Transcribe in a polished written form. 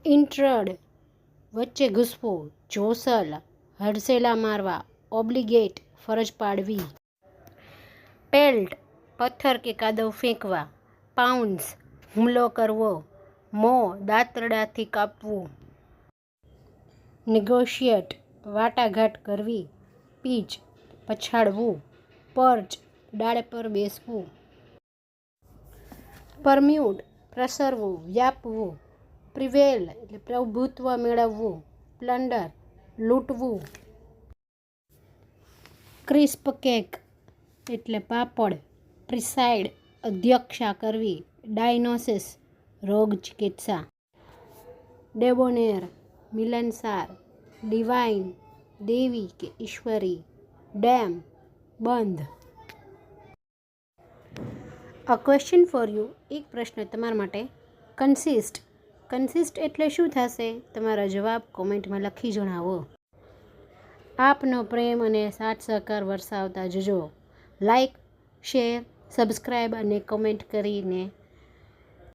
ઇન્ટ્રડ વચ્ચે ઘૂસવું, જોસલ હડસેલા મારવા, ઓબ્લિગેટ ફરજ પાડવી, પેલ્ટ પથ્થર કે કાદવ ફેંકવા, પાઉન્સ હુમલો કરવો, મો દાંતરડાથી કાપવું, નેગોશિયેટ વાટાઘાટ કરવી, પીચ પછાડવું, પર્ચ ડાળ પર બેસવું, પરમ્યુટ પ્રસરવું, વ્યાપવું, પ્રિવેલ એટલે પ્રભુત્વ મેળવવું, પ્લન્ડર લૂંટવું, ક્રિસ્પ કેક એટલે પાપડ, પ્રિસાઇડ અધ્યક્ષા કરવી, ડાયગ્નોસિસ રોગ ચિકિત્સા, ડેબોનેર મિલનસાર, ડિવાઇન દેવી કે ઈશ્વરી, ડેમ બંધ. અ ક્વેશ્ચન ફોર યુ, એક પ્રશ્ન તમારા માટે. કન્સિસ્ટ એટલે શું થશે? તમારા જવાબ કોમેન્ટમાં લખી જણાવો. આપનો પ્રેમ અને સાથ સહકાર વરસાવતા જજો. લાઈક, શેર, સબસ્ક્રાઈબ અને કોમેન્ટ કરીને